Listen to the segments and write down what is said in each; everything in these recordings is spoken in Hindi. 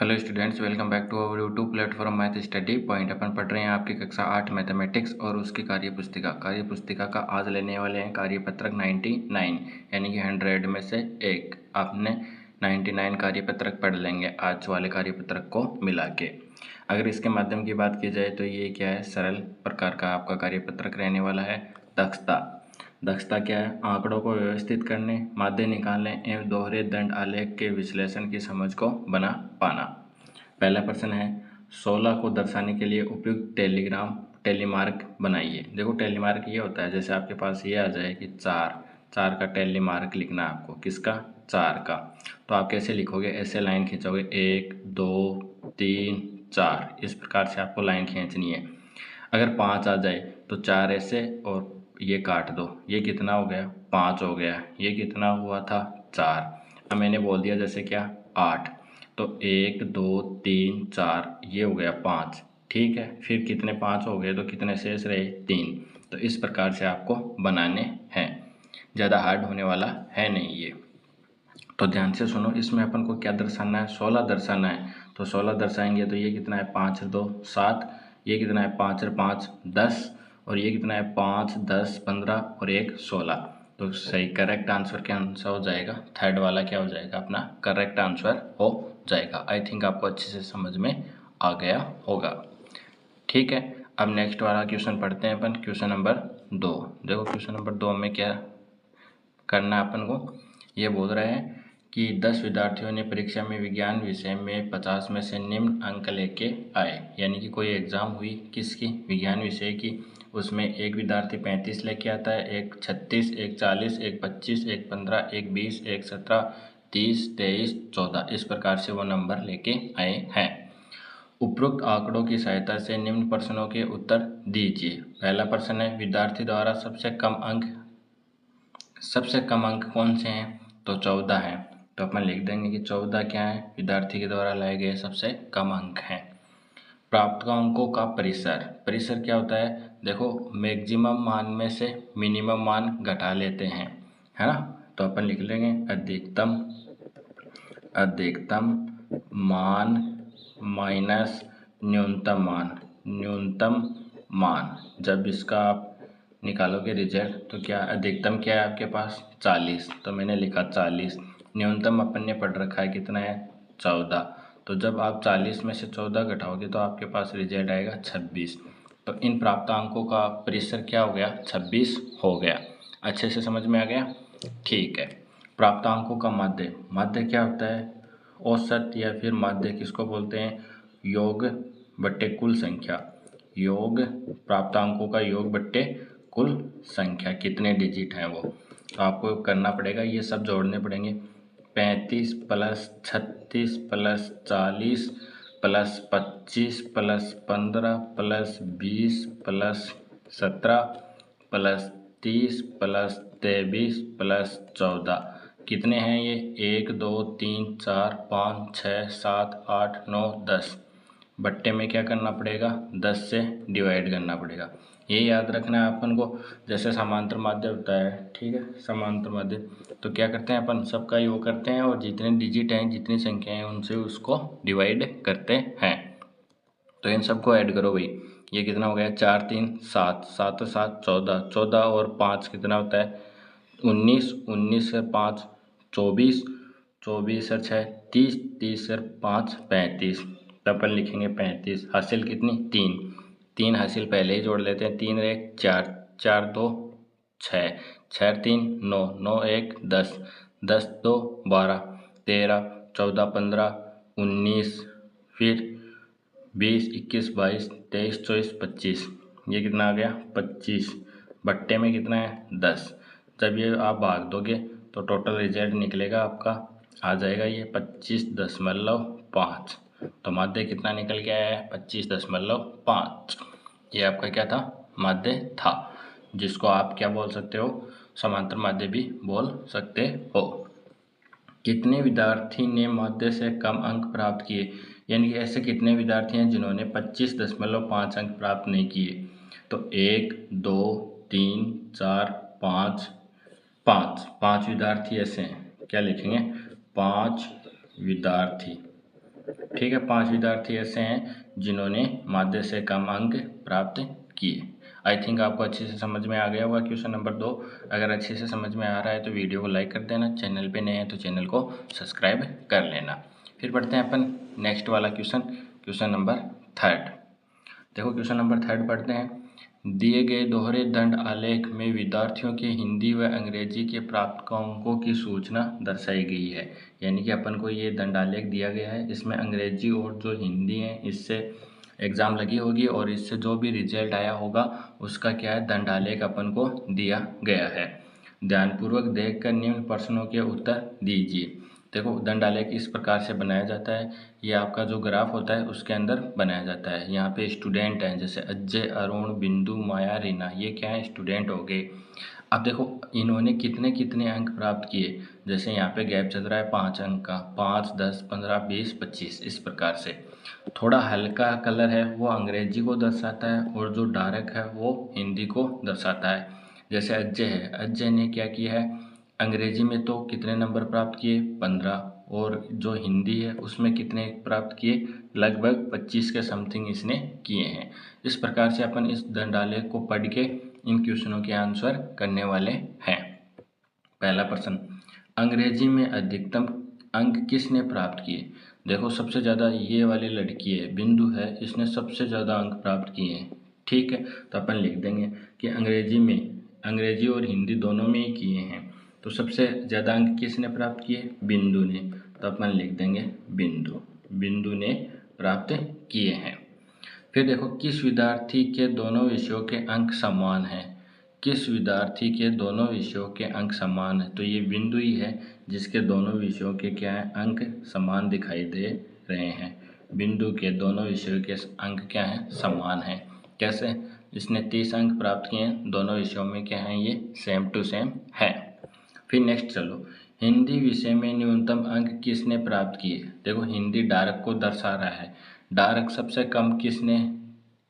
Hello students, welcome back to our YouTube platform math study point. अपन पढ़ रहे हैं आपकी कक्षा 8 मैथमेटिक्स और उसकी कार्यपुस्तिका का आज लेने वाले हैं कार्यपत्रक 99, यानी कि 100 में से एक। आपने 99 कार्यपत्रक पढ़ लेंगे आज वाले कार्यपत्रक को मिला के। अगर इसके माध्यम की बात की जाए तो ये क्या है, सरल प्रकार का आपका कार्यपत्रक रहने वाला है। दक्षता क्या है, आंकड़ों को व्यवस्थित करने, माध्य निकालने एवं दोहरे दंड आलेख के विश्लेषण की समझ को बना पाना। पहला प्रश्न है, 16 को दर्शाने के लिए उपयुक्त टेलीमार्क बनाइए। देखो टेलीमार्क ये होता है, जैसे आपके पास ये आ जाए कि चार का टेलीमार्क लिखना है आपको। किसका? 4 का। तो आप कैसे लिखोगे? ऐसे लाइन खींचोगे, 1 2 3 4, इस प्रकार से आपको लाइन खींचनी है। अगर 5 आ जाए तो 4 ऐसे और ये काट दो। ये कितना हो गया? 5 हो गया। ये कितना हुआ था? 4। अब मैंने बोल दिया जैसे क्या, 8। तो 1 2 3 4, ये हो गया 5। ठीक है, फिर कितने 5 हो गए तो कितने शेष रहे? 3। तो इस प्रकार से आपको बनाने हैं, ज़्यादा हार्ड होने वाला है नहीं ये। तो ध्यान से सुनो, इसमें अपन को क्या दर्शाना है? 16 दर्शाना है। तो 16 दर्शाएंगे तो ये कितना है? 5 2 7। ये कितना है? 5 5 10। और ये कितना है? 5 10 15 और 1 16। तो सही करेक्ट आंसर क्या आंसर हो जाएगा? थर्ड वाला क्या हो जाएगा? अपना करेक्ट आंसर हो जाएगा। आई थिंक आपको अच्छे से समझ में आ गया होगा। ठीक है, अब नेक्स्ट वाला क्वेश्चन पढ़ते हैं अपन। Question number 2। देखो क्वेश्चन नंबर 2 में क्या करना है अपन को। ये बोल रहे हैं कि 10 विद्यार्थियों ने परीक्षा में विज्ञान विषय में 50 में से निम्न अंक लेके आए। यानी कि कोई एग्ज़ाम हुई किसकी? विज्ञान विषय की। उसमें एक विद्यार्थी 35 लेके आता है, एक 36, एक 40, एक 25, एक 15, एक 20, एक 17, 30, 23, 14, इस प्रकार से वो नंबर लेके आए हैं। उपरोक्त आंकड़ों की सहायता से निम्न प्रश्नों के उत्तर दीजिए। पहला प्रश्न है, विद्यार्थी द्वारा सबसे कम अंक कौन से हैं? तो 14 हैं। तो अपन लिख देंगे कि 14 क्या है? विद्यार्थी के द्वारा लाए गए सबसे कम अंक हैं। प्राप्त अंकों का परिसर क्या होता है? देखो, मैक्सिमम मान में से मिनिमम मान घटा लेते हैं, है ना। तो अपन लिख लेंगे अधिकतम मान माइनस न्यूनतम मान। जब इसका आप निकालोगे रिजल्ट तो क्या अधिकतम क्या है आपके पास? 40। तो मैंने लिखा 40। न्यूनतम अपन ने पढ़ रखा है कितना है? 14। तो जब आप 40 में से 14 घटाओगे तो आपके पास रिजल्ट आएगा 26। तो इन प्राप्तांकों का परिसर क्या हो गया? 26 हो गया। अच्छे से समझ में आ गया? ठीक है। प्राप्तांकों का माध्य क्या होता है? औसत या फिर माध्य किसको बोलते हैं? योग बट्टे कुल संख्या। योग प्राप्तांकों का योग बट्टे कुल संख्या, कितने डिजिट हैं वो। तो आपको करना पड़ेगा, ये सब जोड़ने पड़ेंगे। 35 plus 36 plus 40 plus 25 plus 15 plus 20 plus 17 plus 30 plus 23 plus 14, कितने हैं ये? 1 2 3 4 5 6 7 8 9 10। बट्टे में क्या करना पड़ेगा? 10 से डिवाइड करना पड़ेगा। ये याद रखना है अपन को। जैसे समांतर माध्य होता है, ठीक है, समांतर माध्य तो क्या करते हैं अपन? सबका योग करते हैं और जितने डिजिट हैं, जितनी संख्याएं हैं, उनसे उसको डिवाइड करते हैं। तो इन सबको ऐड करो भाई। ये कितना हो गया? 4 3 7, 7 7 14, 14 और 5 कितना होता है? 19, 19 से 5 24, 24 से 6 30, 30 से 5 35। तब अपन लिखेंगे 35। हासिल कितनी? 3। 3 हासिल पहले ही जोड़ लेते हैं। 3 1 4, 4 2 6, 6 3 9, 9 1 10, 10 2 12, 13 14 15 19, फिर 20 21 22 23 24 25। ये कितना आ गया? 25। बट्टे में कितना है? 10। जब ये आप भाग दोगे तो टोटल रिजल्ट निकलेगा आपका, आ जाएगा ये 25.5। तो माध्य कितना निकल के आया है? 25.5। ये आपका क्या था? माध्य था, जिसको आप क्या बोल सकते हो? समांतर माध्य भी बोल सकते हो। कितने विद्यार्थी ने माध्य से कम अंक प्राप्त किए? यानी कि ऐसे कितने विद्यार्थी हैं जिन्होंने 25.5 अंक प्राप्त नहीं किए? तो 1 2 3 4 5, 5 विद्यार्थी ऐसे हैं। क्या लिखेंगे? 5 विद्यार्थी ठीक है, 5 विद्यार्थी ऐसे हैं जिन्होंने माध्य से कम अंक प्राप्त किए। आई थिंक आपको अच्छे से समझ में आ गया होगा क्वेश्चन नंबर 2। अगर अच्छे से समझ में आ रहा है तो वीडियो को लाइक कर देना, चैनल पे नए हैं तो चैनल को सब्सक्राइब कर लेना। फिर पढ़ते हैं अपन नेक्स्ट वाला क्वेश्चन नंबर 3। देखो क्वेश्चन नंबर 3 पढ़ते हैं। दिए गए दोहरे दंड आलेख में विद्यार्थियों के हिंदी व अंग्रेजी के प्राप्त अंकों की सूचना दर्शाई गई है। यानी कि अपन को ये दंड आलेख दिया गया है, इसमें अंग्रेजी और जो हिंदी है इससे एग्ज़ाम लगी होगी और इससे जो भी रिजल्ट आया होगा उसका क्या है दंड आलेख अपन को दिया गया है। ध्यानपूर्वक देखकर निम्न प्रश्नों के उत्तर दीजिए। देखो दंड आलेख इस प्रकार से बनाया जाता है, ये आपका जो ग्राफ होता है उसके अंदर बनाया जाता है। यहाँ पे स्टूडेंट हैं जैसे अजय, अरुण, बिंदु, माया, रीना, ये क्या है स्टूडेंट हो गए। अब देखो इन्होंने कितने कितने अंक प्राप्त किए, जैसे यहाँ पे गैप चल रहा है 5 अंक का, 5, 10, 15, 20, 25 इस प्रकार से। थोड़ा हल्का कलर है वो अंग्रेजी को दर्शाता है और जो डार्क है वो हिंदी को दर्शाता है। जैसे अजय है, अजय ने क्या किया है अंग्रेजी में तो कितने नंबर प्राप्त किए 15, और जो हिंदी है उसमें कितने प्राप्त किए लगभग 25 के समथिंग इसने किए हैं। इस प्रकार से अपन इस दंड आलेख को पढ़ के इन क्वेश्चनों के आंसर करने वाले हैं। पहला प्रश्न, अंग्रेजी में अधिकतम अंक किसने प्राप्त किए। देखो सबसे ज़्यादा ये वाली लड़की है, बिंदु है, इसने सबसे ज़्यादा अंक प्राप्त किए हैं। ठीक है, तो अपन लिख देंगे कि अंग्रेजी और हिंदी दोनों में ही किए हैं, तो सबसे ज़्यादा अंक किसने प्राप्त किए बिंदु ने, तो अपन लिख देंगे बिंदु ने प्राप्त किए हैं। फिर देखो किस विद्यार्थी के दोनों विषयों के अंक समान हैं। किस विद्यार्थी के दोनों विषयों के अंक समान है, तो ये बिंदु ही है जिसके दोनों विषयों के क्या है अंक समान दिखाई दे रहे हैं। बिंदु के दोनों विषयों के अंक क्या हैं समान हैं। कैसे, इसने 30 अंक प्राप्त किए हैं, दोनों विषयों में क्या है ये सेम टू सेम है। फिर नेक्स्ट चलो, हिंदी विषय में न्यूनतम अंक किसने प्राप्त किए। देखो हिंदी डार्क को दर्शा रहा है, डार्क सबसे कम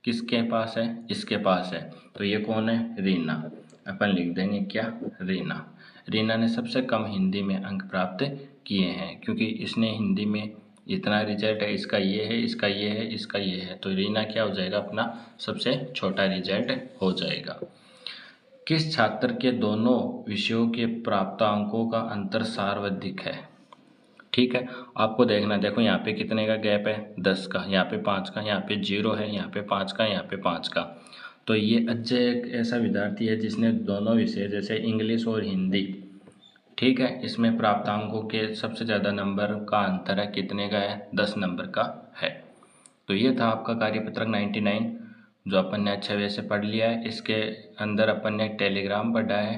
किसके पास है, इसके पास है, तो ये कौन है रीना। अपन लिख देंगे क्या रीना ने सबसे कम हिंदी में अंक प्राप्त किए हैं, क्योंकि इसने हिंदी में इतना रिजल्ट है, इसका ये है, इसका ये है, इसका ये है, तो रीना क्या हो जाएगा अपना सबसे छोटा रिजल्ट हो जाएगा। किस छात्र के दोनों विषयों के प्राप्तांकों का अंतर सर्वाधिक है। ठीक है, आपको देखना, देखो यहाँ पे कितने का गैप है 10 का, यहाँ पे 5 का, यहाँ पे 0 है, यहाँ पे 5 का, यहाँ पे 5 का। तो ये अजय एक ऐसा विद्यार्थी है जिसने दोनों विषय जैसे इंग्लिश और हिंदी, ठीक है, इसमें प्राप्तांकों के सबसे ज़्यादा नंबर का अंतर है, कितने का है 10 नंबर का है। तो ये था आपका कार्यपत्रक 99 जो अपन ने अच्छे वे से पढ़ लिया है। इसके अंदर अपन ने टेलीग्राम पढ़ा है,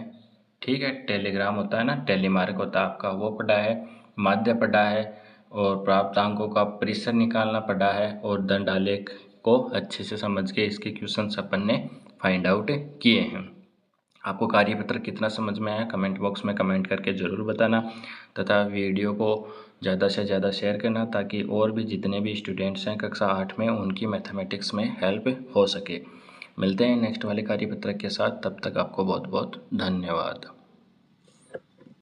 ठीक है, टेलीग्राम होता है ना, टेलीमार्क होता है आपका, वो पढ़ा है, माध्य पढ़ा है, और प्राप्तांकों का परिसर निकालना पढ़ा है, और दंड आलेख को अच्छे से समझ के इसके क्वेश्चंस अपन ने फाइंड आउट किए हैं। आपको कार्यपत्र कितना समझ में आया कमेंट बॉक्स में कमेंट करके ज़रूर बताना, तथा वीडियो को ज़्यादा से ज़्यादा शेयर करना ताकि और भी जितने भी स्टूडेंट्स हैं कक्षा 8 में उनकी मैथमेटिक्स में हेल्प हो सके। मिलते हैं नेक्स्ट वाले कार्यपत्र के साथ, तब तक आपको बहुत बहुत धन्यवाद।